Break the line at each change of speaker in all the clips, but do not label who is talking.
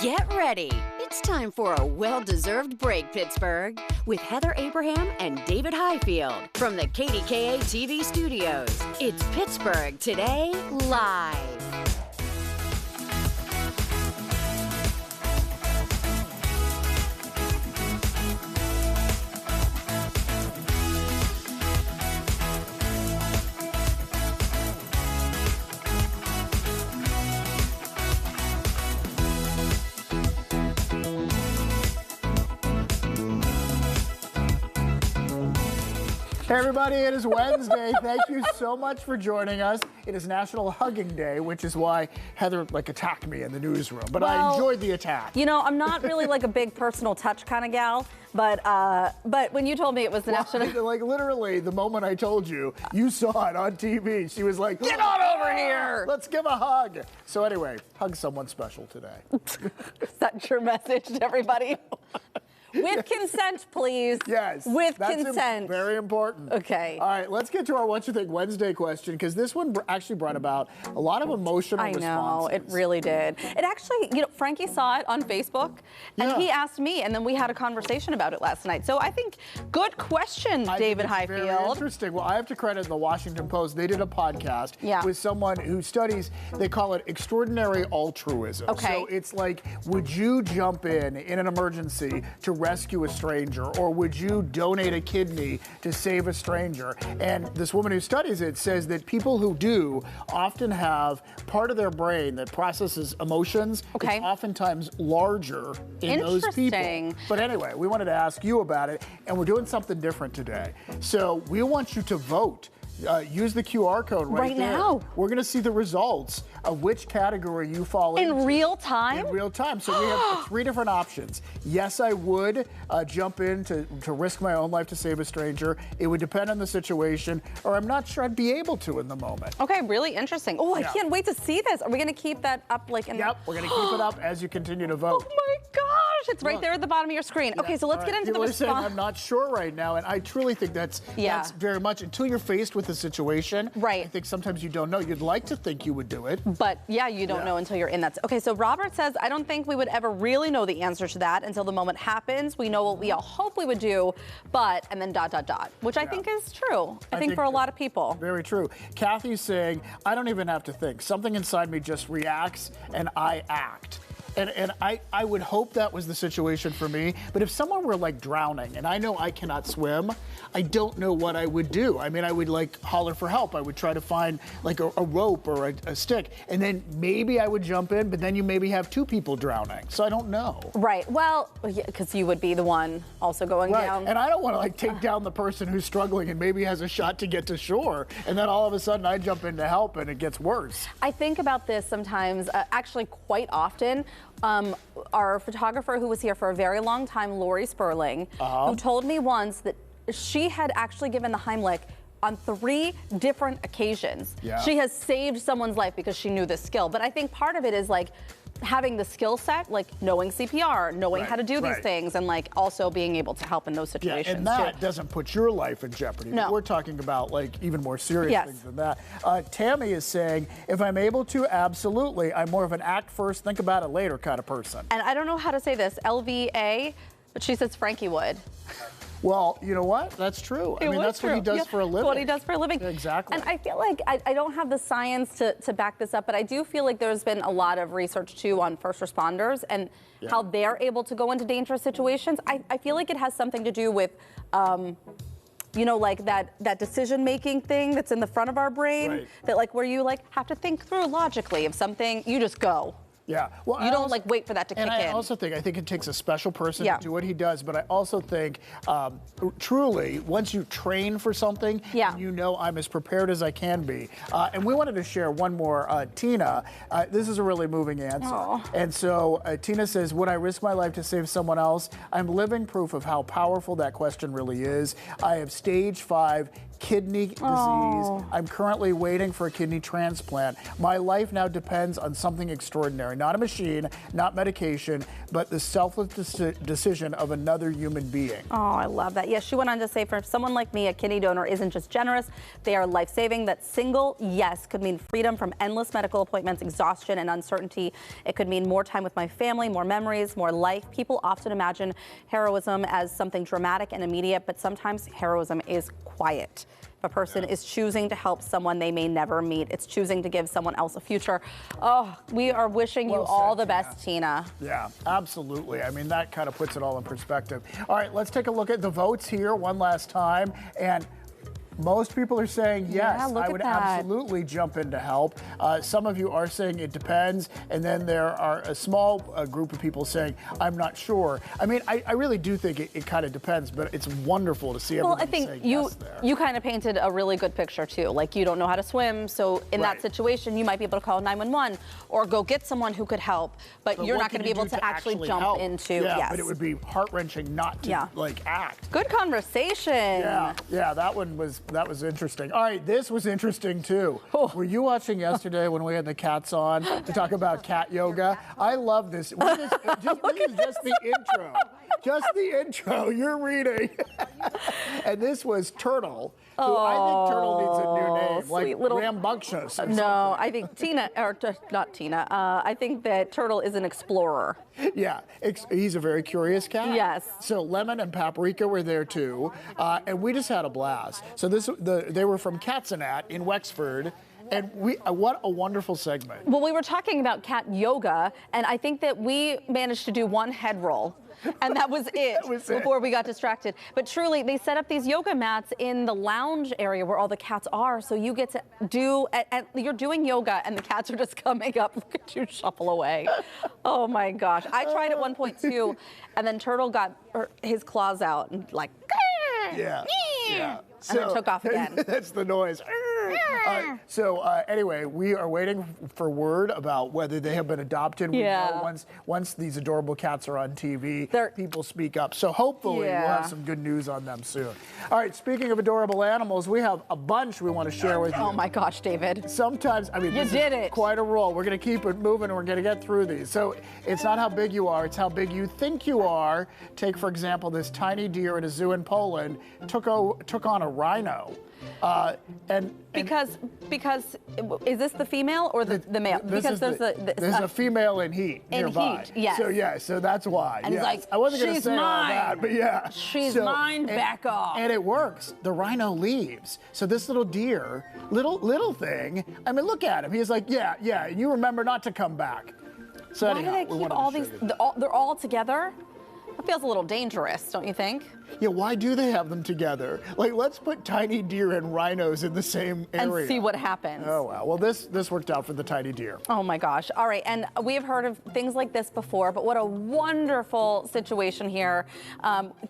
Get ready. It's time for a well-deserved break, Pittsburgh, with Heather Abraham and David Highfield from the KDKA TV studios. It's Pittsburgh Today Live.
Hey everybody, it is Wednesday. Thank you so much for joining us. It is National Hugging Day, which is why Heather attacked me in the newsroom. But I enjoyed the attack.
You know, I'm not really a big personal touch kind of gal, but when you told me it was the National...
Literally, the moment I told you, you saw it on TV. She was like,
get on over here!
Let's give a hug. So anyway, hug someone special today.
Is that your message to everybody? With consent, please.
Yes.
With consent.
Very important.
Okay.
All right, let's get to our What You Think Wednesday question, because this one actually brought about a lot of emotional responses.
I know, it really did. It actually, Frankie saw it on Facebook, and he asked me, and then we had a conversation about it last night. So I think, good question, David Highfield.
Very interesting. Well, I have to credit the Washington Post. They did a podcast with someone who studies, they call it extraordinary altruism.
Okay.
So it's like, would you jump in an emergency to rescue a stranger, or would you donate a kidney to save a stranger? And this woman who studies it says that people who do often have part of their brain that processes emotions is oftentimes larger in those people. But anyway, we wanted to ask you about it, and we're doing something different today. So we want you to vote. Use the QR code right there.
Now.
We're going to see the results of which category you fall into.
In real time?
In real time. So we have 3 different options. Yes, I would jump in to risk my own life to save a stranger. It would depend on the situation, or I'm not sure I'd be able to in the moment.
Okay, really interesting. Oh, I can't wait to see this. Are we going to keep that up
Yep, we're going to keep it up as you continue to vote.
Oh my gosh, it's right there at the bottom of your screen. Okay, so let's get into the response.
People are saying I'm not sure right now, and I truly think that's very much, until you're faced with the situation, I think sometimes you don't know. You'd like to think you would do it.
But you don't know until you're in that. Okay, so Robert says, I don't think we would ever really know the answer to that until the moment happens. We know what we all hope we would do, but, and then ... which I think is true. I think for a lot of people.
Very true. Kathy's saying, I don't even have to think. Something inside me just reacts and I act. And I would hope that was the situation for me. But if someone were drowning and I know I cannot swim, I don't know what I would do. I mean, I would holler for help. I would try to find a rope or a stick. And then maybe I would jump in, but then you maybe have 2 people drowning. So I don't know.
Right. Well, because you would be the one also going down.
And I don't want to take down the person who's struggling and maybe has a shot to get to shore. And then all of a sudden I jump in to help and it gets worse.
I think about this sometimes, actually quite often. Our photographer who was here for a very long time, Lori Sperling, who told me once that she had actually given the Heimlich on 3 different occasions. She has saved someone's life because she knew this skill. But I think part of it is having the skill set, knowing CPR, knowing how to do these things, and also being able to help in those situations.
Yeah, and that doesn't put your life in jeopardy.
No.
We're talking about even more serious things than that. Tammy is saying, if I'm able to, absolutely. I'm more of an act first, think about it later kind of person.
And I don't know how to say this, LVA, but she says Frankie would.
Well, you know what? That's true. I mean, that's what he does for a living.
What he does for a living.
Exactly.
And I feel like I don't have the science to back this up, but I do feel like there's been a lot of research, too, on first responders and how they're able to go into dangerous situations. I feel like it has something to do with, that decision-making thing that's in the front of our brain, that where you have to think through logically of something, you just go.
Yeah. Well,
you don't wait for that to kick in.
And I also think it takes a special person to do what he does, but I also think truly, once you train for something, you know I'm as prepared as I can be. And we wanted to share one more. Tina, this is a really moving answer.
Aww.
And so Tina says, would I risk my life to save someone else? I'm living proof of how powerful that question really is. I have stage 5 kidney disease. I'm currently waiting for a kidney transplant. My life now depends on something extraordinary, not a machine, not medication, but the selfless decision of another human being.
Oh, I love that. Yes, she went on to say, for someone like me, a kidney donor isn't just generous, they are life-saving. That single yes could mean freedom from endless medical appointments, exhaustion, and uncertainty. It could mean more time with my family, more memories, more life. People often imagine heroism as something dramatic and immediate, but sometimes heroism is quiet. If a person is choosing to help someone they may never meet, it's choosing to give someone else a future. Oh, we are wishing you all the best, Tina.
Yeah, absolutely. I mean, that kind of puts it all in perspective. All right, let's take a look at the votes here one last time. And most people are saying yes, I would absolutely jump in to help. Some of you are saying it depends, and then there are a small group of people saying, I'm not sure. I mean, I really do think it kind of depends, but it's wonderful to see everybody saying yes there.
Well, I think you kind of painted a really good picture, too. Like, you don't know how to swim, so in that situation, you might be able to call 911 or go get someone who could help, but you're not going to be able to actually jump into,
yes. But it would be heart-wrenching not to, like, act.
Good conversation.
Yeah, that was interesting. All right, this was interesting too. Were you watching yesterday when we had the cats on to talk about cat yoga? I love this. This is just the intro. Just the intro. You're reading. And this was Turtle. Who I think Turtle needs a new name, like
little
rambunctious. Or
no, I think Tina, or not Tina. I think that Turtle is an explorer.
Yeah, he's a very curious cat.
Yes.
So Lemon and Paprika were there too, and we just had a blast. So they were from Katzenat in Wexford. And what a wonderful segment.
Well, we were talking about cat yoga, and I think that we managed to do one head roll. And that was it before we got distracted. But truly, they set up these yoga mats in the lounge area where all the cats are. So you get to do, and you're doing yoga and the cats are just coming up. Look at you shuffle away. Oh my gosh. I tried at one point too. And then Turtle got his claws out and like,
yeah.
And then took off again.
That's the noise. So anyway, we are waiting for word about whether they have been adopted. We know once these adorable cats are on TV, people speak up. So hopefully we'll have some good news on them soon. All right, speaking of adorable animals, we have a bunch we want to share with you.
Oh my gosh, David.
Sometimes, I mean, this is quite a roll. We're going to keep it moving and we're going to get through these. So it's not how big you are, it's how big you think you are. Take, for example, this tiny deer in a zoo in Poland took on a rhino. Because
is this the female or the male? Because there's
a female in heat nearby.
Heat, yes.
So that's why.
And he's like,
I wasn't going to say all that, but yeah.
She's mine. Back off.
And it works. The rhino leaves. So this little deer, little thing. I mean, look at him. He's like, yeah. And you remember not to come back. So
why do they keep all these? They're all together. That feels a little dangerous, don't you think?
Yeah, why do they have them together? Like, let's put tiny deer and rhinos in the same area.
And see what happens.
Oh, wow. Well, this worked out for the tiny deer.
Oh, my gosh. All right, and we have heard of things like this before, but what a wonderful situation here.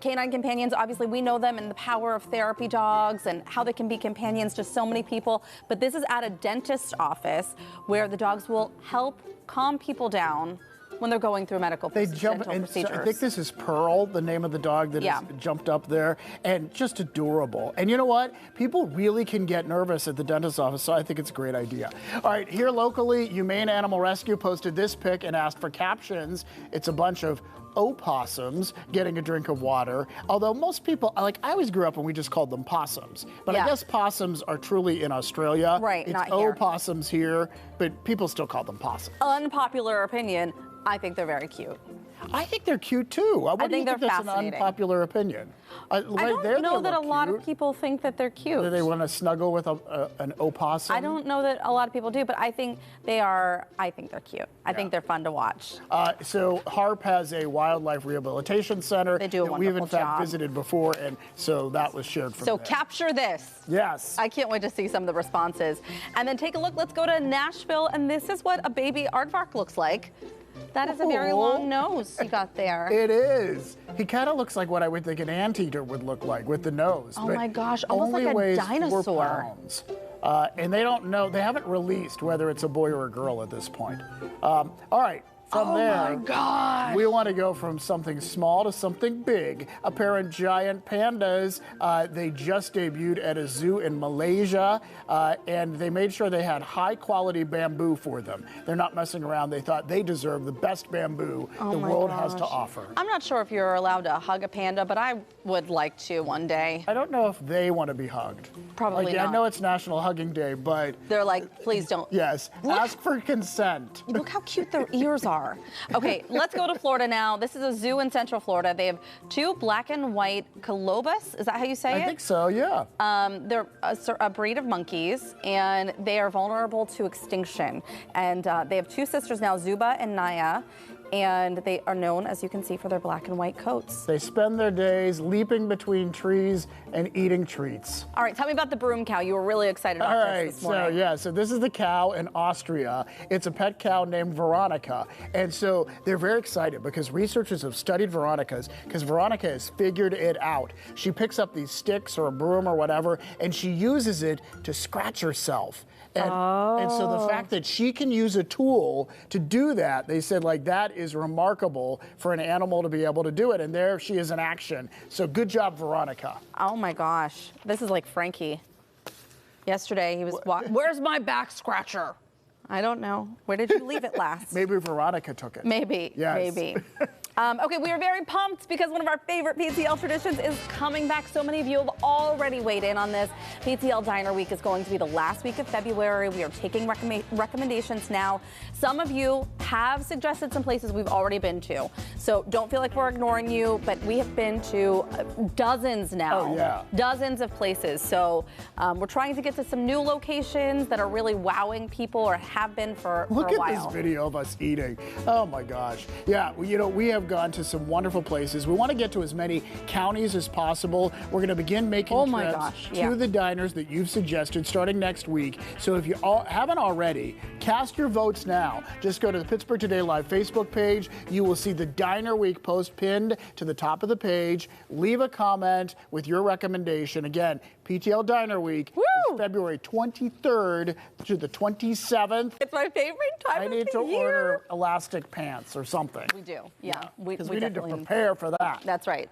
Canine companions, obviously, we know them and the power of therapy dogs and how they can be companions to so many people, but this is at a dentist's office where the dogs will help calm people down when they're going through medical procedures.
So I think this is Pearl, the name of the dog that has jumped up there, and just adorable. And you know what? People really can get nervous at the dentist's office, so I think it's a great idea. All right, here locally, Humane Animal Rescue posted this pic and asked for captions. It's a bunch of opossums getting a drink of water. Although most people, like I always grew up and we just called them possums. But I guess possums are truly in Australia.
Right,
it's
not here.
Opossums here, but people still call them possums.
Unpopular opinion, I think they're very cute.
I think they're cute too.
I think they're
that's
fascinating.
An unpopular opinion.
I don't know that a lot of people think that they're cute.
Do they want to snuggle with an opossum?
I don't know that a lot of people do, but I think they are. I think they're cute. I think they're fun to watch.
So Harp has a wildlife rehabilitation center.
They do a wonderful
we've in fact
job.
Visited before, and so that was shared from
So
there.
capture this.
Yes.
I can't wait to see some of the responses. And then take a look. Let's go to Nashville, and this is what a baby aardvark looks like. That is a very long nose you got there.
It is. He kind of looks like what I would think an anteater would look like with the nose.
Oh my gosh, almost like a dinosaur.
4 pounds. And they don't know, they haven't released whether it's a boy or a girl at this point. All right. From there,
my God.
we want to go from something small to something big. A pair of giant pandas, they just debuted at a zoo in Malaysia, and they made sure they had high quality bamboo for them. They're not messing around. They thought they deserve the best bamboo the world has to offer.
I'm not sure if you're allowed to hug a panda, but I would like to one day.
I don't know if they want to be hugged.
Probably
like,
not.
I know it's National Hugging Day, but
They're like, please don't.
yes, ask for consent.
Look how cute their ears are. Okay, let's go to Florida now. This is a zoo in Central Florida. They have 2 black and white colobus. Is that how you say it?
I think so, yeah.
They're a breed of monkeys, and they are vulnerable to extinction. And they have 2 sisters now, Zuba and Naya. And they are known, as you can see, for their black and white coats.
They spend their days leaping between trees and eating treats.
All right, tell me about the broom cow. You were really excited about this morning.
So this is the cow in Austria. It's a pet cow named Veronica. And so they're very excited because researchers have studied Veronica's, because Veronica has figured it out. She picks up these sticks or a broom or whatever, and she uses it to scratch herself. And so the fact that she can use a tool to do that, they said, like, that is remarkable for an animal to be able to do it. And there she is in action. So good job, Veronica.
Oh my gosh, this is like Frankie. Yesterday he was, where's my back scratcher? I don't know. Where did you leave it last?
Maybe Veronica took it.
Maybe,
yes.
maybe. Okay, we are very pumped because one of our favorite PTL traditions is coming back. So many of you have already weighed in on this. PTL Diner Week is going to be the last week of February. We are taking recommendations now. Some of you have suggested some places we've already been to. So don't feel like we're ignoring you, but we have been to dozens now.
Oh, yeah.
Dozens of places. So we're trying to get to some new locations that are really wowing people or have been for a while.
Look at this video of us eating. Oh my gosh. Yeah, you know, we have gone to some wonderful places. We want to get to as many counties as possible. We're going to begin making trips to the diners that you've suggested starting next week. So if you haven't already, cast your votes now. Just go to the Pittsburgh Today Live Facebook page. You will see the Diner Week post pinned to the top of the page. Leave a comment with your recommendation. Again, PTL Diner Week is February 23rd to the 27th.
It's my favorite time
I
of the
need to
year.
order elastic pants or something.
We do, yeah.
Because we need to prepare for that.
That's right.